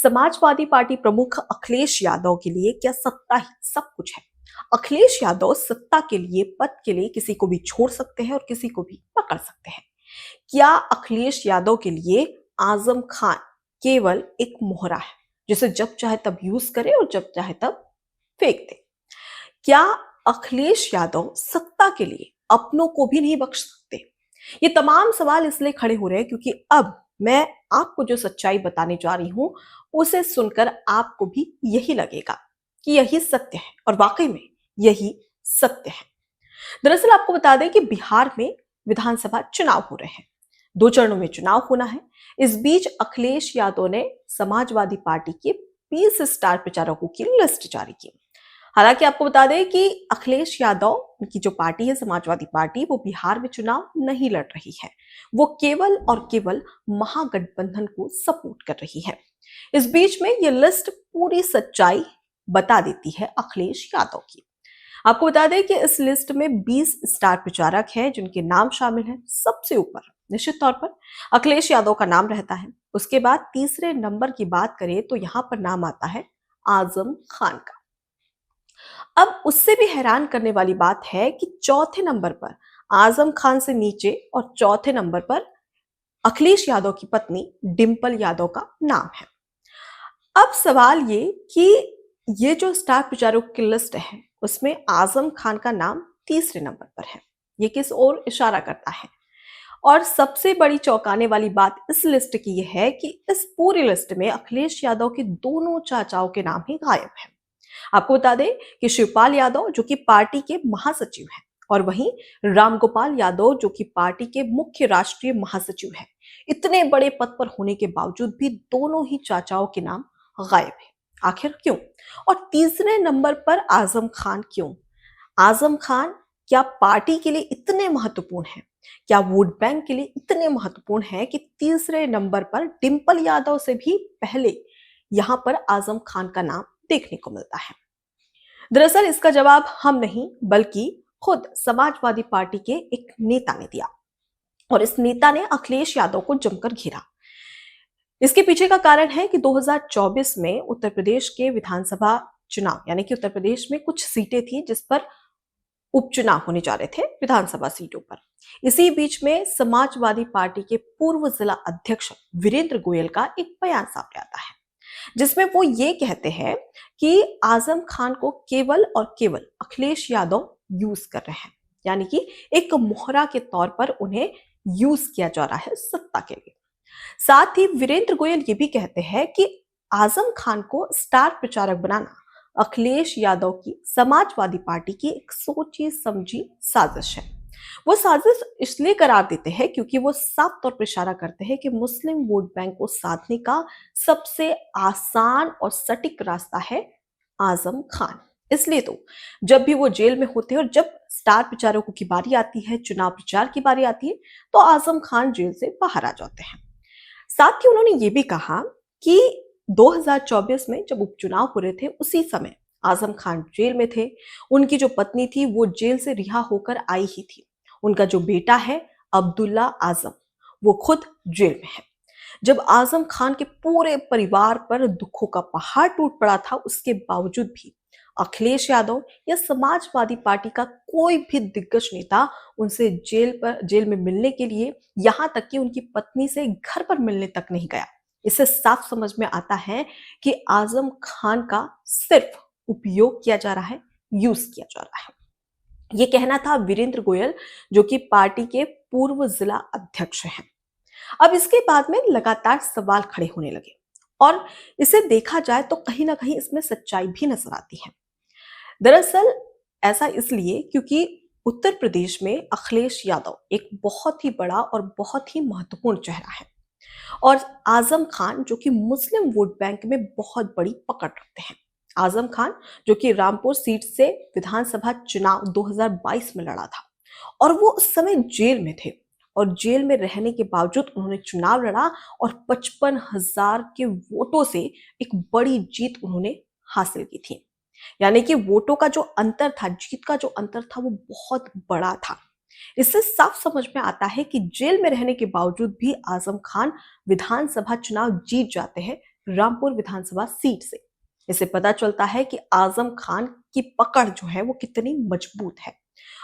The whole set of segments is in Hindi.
समाजवादी पार्टी प्रमुख अखिलेश यादव के लिए क्या सत्ता ही सब कुछ है? अखिलेश यादव सत्ता के लिए, पद के लिए किसी को भी छोड़ सकते हैं और किसी को भी पकड़ सकते हैं। क्या अखिलेश यादव के लिए आजम खान केवल एक मोहरा है, जिसे जब चाहे तब यूज करे और जब चाहे तब फेंक दे? क्या अखिलेश यादव सत्ता के लिए अपनों को भी नहीं बख्श सकते? ये तमाम सवाल इसलिए खड़े हो रहे हैं क्योंकि अब मैं आपको जो सच्चाई बताने जा रही हूं, उसे सुनकर आपको भी यही लगेगा कि यही सत्य है और वाकई में यही सत्य है। दरअसल आपको बता दें कि बिहार में विधानसभा चुनाव हो रहे हैं। 2 चरणों में चुनाव होना है। इस बीच अखिलेश यादव ने समाजवादी पार्टी के 20 स्टार प्रचारकों की लिस्ट जारी की। हालांकि आपको बता दें कि अखिलेश यादव की जो पार्टी है, समाजवादी पार्टी, वो बिहार में चुनाव नहीं लड़ रही है। वो केवल और केवल महागठबंधन को सपोर्ट कर रही है। इस बीच में ये लिस्ट पूरी सच्चाई बता देती है अखिलेश यादव की। आपको बता दें कि इस लिस्ट में 20 स्टार प्रचारक हैं जिनके नाम शामिल हैं। सबसे ऊपर निश्चित तौर पर अखिलेश यादव का नाम रहता है। उसके बाद तीसरे नंबर की बात करें तो यहां पर नाम आता है आजम खान का। अब उससे भी हैरान करने वाली बात है कि चौथे नंबर पर आजम खान से नीचे और चौथे नंबर पर अखिलेश यादव की पत्नी डिंपल यादव का नाम है। अब सवाल ये कि ये जो स्टार प्रचारक की लिस्ट है, उसमें आजम खान का नाम तीसरे नंबर पर है। ये किस ओर इशारा करता है? और सबसे बड़ी चौंकाने वाली बात इस लिस्ट की यह है कि इस पूरी लिस्ट में अखिलेश यादव के दोनों चाचाओं के नाम ही गायब हैं। आपको बता दें कि शिवपाल यादव जो कि पार्टी के महासचिव हैं और वहीं रामगोपाल यादव जो कि पार्टी के मुख्य राष्ट्रीय महासचिव हैं, इतने बड़े पद पर होने के बावजूद भी दोनों ही चाचाओं के नाम गायब है। आखिर क्यों? और तीसरे नंबर पर आजम खान क्यों? आजम खान क्या पार्टी के लिए इतने महत्वपूर्ण हैं? क्या वोट बैंक के लिए इतने महत्वपूर्ण हैं कि तीसरे नंबर पर डिंपल यादव से भी पहले यहां पर आजम खान का नाम देखने को मिलता है? दरअसल इसका जवाब हम नहीं बल्कि खुद समाजवादी पार्टी के एक नेता ने दिया और इस नेता ने अखिलेश यादव को जमकर घेरा। इसके पीछे का कारण है कि 2024 में उत्तर प्रदेश के विधानसभा चुनाव, यानी कि उत्तर प्रदेश में कुछ सीटें थी जिस पर उपचुनाव होने जा रहे थे, विधानसभा सीटों पर। इसी बीच में समाजवादी पार्टी के पूर्व जिला अध्यक्ष वीरेंद्र गोयल का एक बयान सामने आता है, जिसमें वो ये कहते हैं कि आजम खान को केवल और केवल अखिलेश यादव यूज कर रहे हैं, यानी कि एक मोहरा के तौर पर उन्हें यूज किया जा रहा है सत्ता के लिए। साथ ही वीरेंद्र गोयल ये भी कहते हैं कि आजम खान को स्टार प्रचारक बनाना अखिलेश यादव की समाजवादी पार्टी की एक सोची समझी साजिश है। वो साजिश इसलिए करार देते हैं क्योंकि वो साफ तौर पर इशारा करते हैं कि मुस्लिम वोट बैंक को साधने का सबसे आसान और सटीक रास्ता है आजम खान। इसलिए तो जब भी वो जेल में होते हैं और जब स्टार प्रचारकों की बारी आती है, चुनाव प्रचार की बारी आती है, तो आजम खान जेल से बाहर आ जाते हैं। साथ ही उन्होंने ये भी कहा कि 2024 में जब उपचुनाव हो रहे थे, उसी समय आजम खान जेल में थे। उनकी जो पत्नी थी वो जेल से रिहा होकर आई ही थी। उनका जो बेटा है अब्दुल्ला आजम, वो खुद जेल में है। जब आजम खान के पूरे परिवार पर दुखों का पहाड़ टूट पड़ा था, उसके बावजूद भी अखिलेश यादव या समाजवादी पार्टी का कोई भी दिग्गज नेता उनसे जेल में मिलने के लिए, यहां तक कि उनकी पत्नी से घर पर मिलने तक नहीं गया। इससे साफ समझ में आता है कि आजम खान का सिर्फ उपयोग किया जा रहा है, यूज किया जा रहा है। यह कहना था वीरेंद्र गोयल जो कि पार्टी के पूर्व जिला अध्यक्ष हैं। अब इसके बाद में लगातार सवाल खड़े होने लगे और इसे देखा जाए तो कहीं ना कहीं इसमें सच्चाई भी नजर आती है। दरअसल ऐसा इसलिए क्योंकि उत्तर प्रदेश में अखिलेश यादव एक बहुत ही बड़ा और बहुत ही महत्वपूर्ण चेहरा है और आजम खान जो कि मुस्लिम वोट बैंक में बहुत बड़ी पकड़ रखते हैं। आजम खान जो कि रामपुर सीट से विधानसभा चुनाव 2022 में लड़ा था और वो उस समय जेल में थे और जेल में रहने के बावजूद उन्होंने चुनाव लड़ा और 55,000 के वोटों से एक बड़ी जीत उन्होंने हासिल की थी। यानी कि वोटों का जो अंतर था, जीत का जो अंतर था, वो बहुत बड़ा था। इससे साफ समझ में आता है कि जेल में रहने के बावजूद भी आजम खान विधानसभा चुनाव जीत जाते हैं, रामपुर विधानसभा सीट से। इससे पता चलता है कि आजम खान की पकड़ जो है वो कितनी मजबूत है।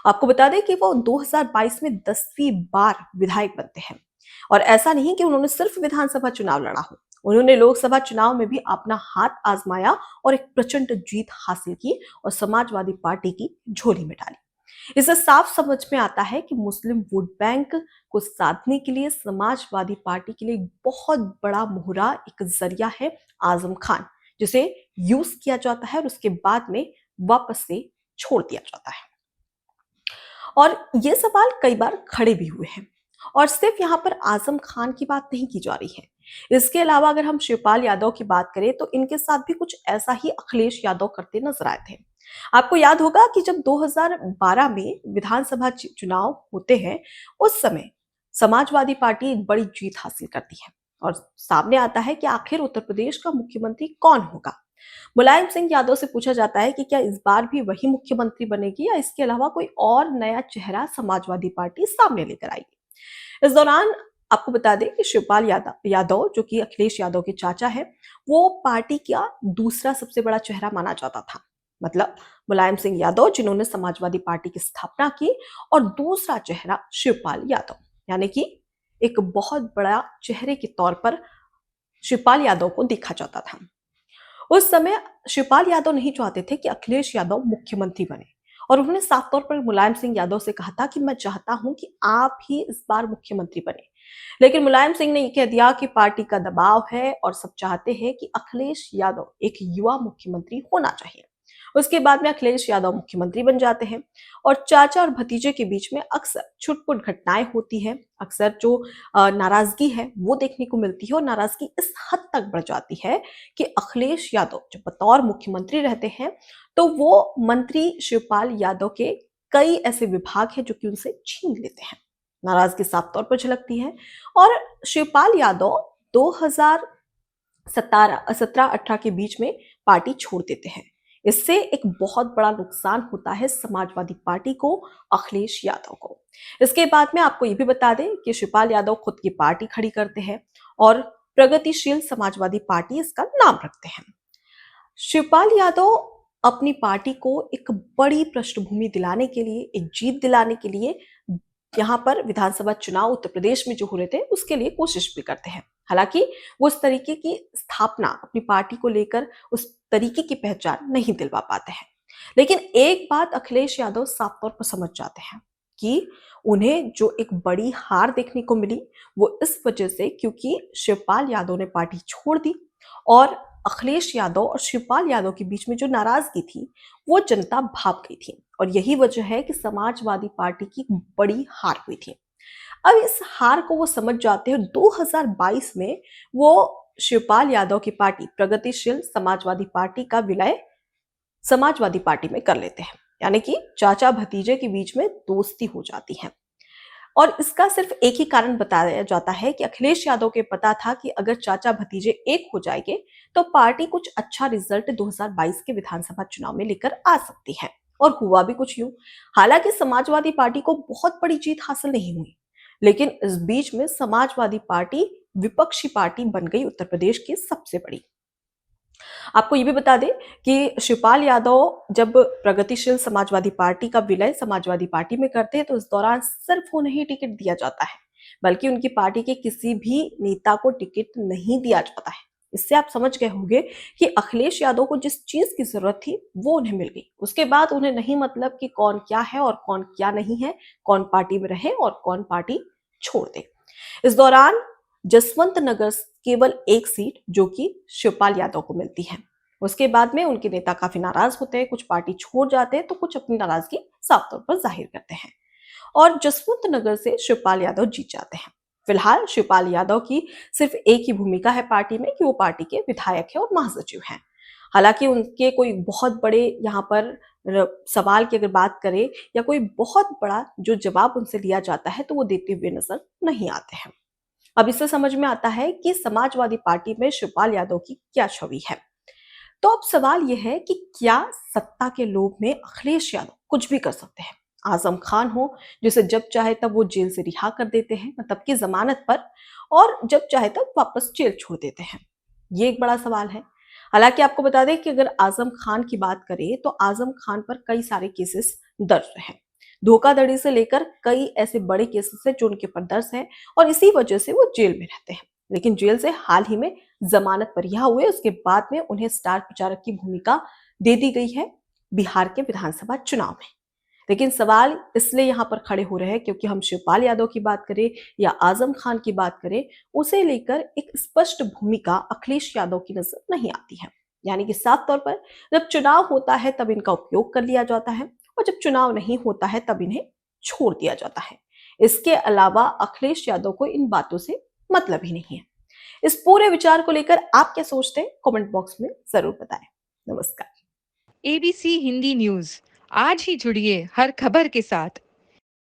आपको बता दें कि वो 2022 में 10वीं बार विधायक बनते हैं। और ऐसा नहीं कि उन्होंने सिर्फ विधानसभा चुनाव लड़ा हो, उन्होंने लोकसभा चुनाव में भी अपना हाथ आजमाया और एक प्रचंड जीत हासिल की और समाजवादी पार्टी की झोली में डाली। इससे साफ समझ में आता है कि मुस्लिम वोट बैंक को साधने के लिए समाजवादी पार्टी के लिए बहुत बड़ा मोहरा, एक जरिया है आजम खान, जिसे यूज किया जाता है और उसके बाद में वापस से छोड़ दिया जाता है। और ये सवाल कई बार खड़े भी हुए हैं और सिर्फ यहाँ पर आजम खान की बात नहीं की जा रही है। इसके अलावा अगर हम शिवपाल यादव की बात करें तो इनके साथ भी कुछ ऐसा ही अखिलेश यादव करते नजर आए थे। आपको याद होगा कि जब 2012 में विधानसभा चुनाव होते हैं, उस समय समाजवादी पार्टी एक बड़ी जीत हासिल करती है और सामने आता है कि आखिर उत्तर प्रदेश का मुख्यमंत्री कौन होगा। मुलायम सिंह यादव से पूछा जाता है कि क्या इस बार भी वही मुख्यमंत्री बनेगी या इसके अलावा कोई और नया चेहरा समाजवादी पार्टी सामने लेकर आएगी। इस दौरान आपको बता दें कि शिवपाल यादव जो कि अखिलेश यादव के चाचा है, वो पार्टी का दूसरा सबसे बड़ा चेहरा माना जाता था। मतलब मुलायम सिंह यादव जिन्होंने समाजवादी पार्टी की स्थापना की और दूसरा चेहरा शिवपाल यादव, यानी कि एक बहुत बड़ा चेहरे के तौर पर शिवपाल यादव को देखा जाता था। उस समय शिवपाल यादव नहीं चाहते थे कि अखिलेश यादव मुख्यमंत्री बने और उन्होंने साफ तौर पर मुलायम सिंह यादव से कहा था कि मैं चाहता हूं कि आप ही इस बार मुख्यमंत्री बने। लेकिन मुलायम सिंह ने यह कह दिया कि पार्टी का दबाव है और सब चाहते हैं कि अखिलेश यादव एक युवा मुख्यमंत्री होना चाहिए। उसके बाद में अखिलेश यादव मुख्यमंत्री बन जाते हैं और चाचा और भतीजे के बीच में अक्सर छुटपुट घटनाएं होती हैं। अक्सर जो नाराजगी है वो देखने को मिलती है और नाराजगी इस हद तक बढ़ जाती है कि अखिलेश यादव जब बतौर मुख्यमंत्री रहते हैं तो वो मंत्री शिवपाल यादव के कई ऐसे विभाग हैं जो कि उनसे छीन लेते हैं। नाराजगी साफ तौर पर झलकती है और शिवपाल यादव 2017-18 के बीच में पार्टी छोड़ देते हैं। इससे एक बहुत बड़ा नुकसान होता है समाजवादी पार्टी को, अखिलेश यादव को। इसके बाद में आपको ये भी बता दें कि शिवपाल यादव खुद की पार्टी खड़ी करते हैं और प्रगतिशील समाजवादी पार्टी इसका नाम रखते हैं। शिवपाल यादव अपनी पार्टी को एक बड़ी पृष्ठभूमि दिलाने के लिए, एक जीत दिलाने के लिए यहाँ पर विधानसभा चुनाव उत्तर प्रदेश में जो हो रहे थे उसके लिए कोशिश भी करते हैं। हालांकि वो उस तरीके की स्थापना अपनी पार्टी को लेकर, उस तरीके की पहचान नहीं दिलवा पाते हैं। लेकिन एक बात अखिलेश यादव साफ तौर पर समझ जाते हैं कि उन्हें जो एक बड़ी हार देखने को मिली वो इस वजह से क्योंकि शिवपाल यादव ने पार्टी छोड़ दी और अखिलेश यादव और शिवपाल यादव के बीच में जो नाराजगी थी वो जनता भाप गई थी और यही वजह है कि समाजवादी पार्टी की बड़ी हार हुई थी। अब इस हार को वो समझ जाते हैं। 2022 में वो शिवपाल यादव की पार्टी प्रगतिशील समाजवादी पार्टी का विलय समाजवादी पार्टी में कर लेते हैं, यानी कि चाचा भतीजे के बीच में दोस्ती हो जाती है। और इसका सिर्फ एक ही कारण बताया जाता है कि अखिलेश यादव के पता था कि अगर चाचा भतीजे एक हो जाएंगे तो पार्टी कुछ अच्छा रिजल्ट 2022 के विधानसभा चुनाव में लेकर आ सकती है और हुआ भी कुछ यूं। हालांकि समाजवादी पार्टी को बहुत बड़ी जीत हासिल नहीं हुई, लेकिन इस बीच में समाजवादी पार्टी विपक्षी पार्टी बन गई उत्तर प्रदेश की सबसे बड़ी। आपको ये भी बता दें कि शिवपाल यादव जब प्रगतिशील समाजवादी पार्टी का विलय समाजवादी पार्टी में करते हैं तो इस दौरान सिर्फ उन्हें ही टिकट दिया जाता है, बल्कि उनकी पार्टी के किसी भी नेता को टिकट नहीं दिया जाता है। इससे आप समझ गए होंगे कि अखिलेश यादव को जिस चीज की जरूरत थी वो उन्हें मिल गई। उसके बाद उन्हें नहीं मतलब कि कौन क्या है और कौन क्या नहीं है, कौन पार्टी में रहे और कौन पार्टी छोड़ दे। इस दौरान जसवंत नगर केवल एक सीट जो कि शिवपाल यादव को मिलती है। उसके बाद में उनके नेता काफी नाराज होते हैं, कुछ पार्टी छोड़ जाते हैं तो कुछ अपनी नाराजगी साफ तौर पर जाहिर करते हैं और जसवंत नगर से शिवपाल यादव जीत जाते हैं। फिलहाल शिवपाल यादव की सिर्फ एक ही भूमिका है पार्टी में कि वो पार्टी के विधायक है और महासचिव हैं। हालांकि उनके कोई बहुत बड़े यहाँ पर सवाल की अगर बात करें या कोई बहुत बड़ा जो जवाब उनसे लिया जाता है तो वो देते हुए नजर नहीं आते हैं। अब इससे समझ में आता है कि समाजवादी पार्टी में शिवपाल यादव की क्या छवि है। तो अब सवाल यह है कि क्या सत्ता के लोभ में अखिलेश यादव कुछ भी कर सकते हैं? आजम खान हो जिसे जब चाहे तब वो जेल से रिहा कर देते हैं, मतलब की जमानत पर, और जब चाहे तब वापस जेल छोड़ देते हैं। ये एक बड़ा सवाल है। हालांकि आपको बता दें कि अगर आजम खान की बात करें तो आजम खान पर कई सारे केसेस दर्ज हैं। धोखाधड़ी से लेकर कई ऐसे बड़े केसेस हैं जो उनके ऊपर दर्ज हैं और इसी वजह से वो जेल में रहते हैं। लेकिन जेल से हाल ही में जमानत पर रिहा हुए, उसके बाद में उन्हें स्टार प्रचारक की भूमिका दे दी गई है बिहार के विधानसभा चुनाव में। लेकिन सवाल इसलिए यहाँ पर खड़े हो रहे हैं क्योंकि हम शिवपाल यादव की बात करें या आजम खान की बात करें, उसे लेकर एक स्पष्ट भूमिका अखिलेश यादव की नजर नहीं आती है। यानी कि साफ तौर पर जब चुनाव होता है तब इनका उपयोग कर लिया जाता है और जब चुनाव नहीं होता है तब इन्हें छोड़ दिया जाता है। इसके अलावा अखिलेश यादव को इन बातों से मतलब ही नहीं है। इस पूरे विचार को लेकर आप क्या सोचते हैं, कमेंट बॉक्स में जरूर बताएं। नमस्कार। एबीसी हिंदी न्यूज़ आज ही जुड़िए हर खबर के साथ।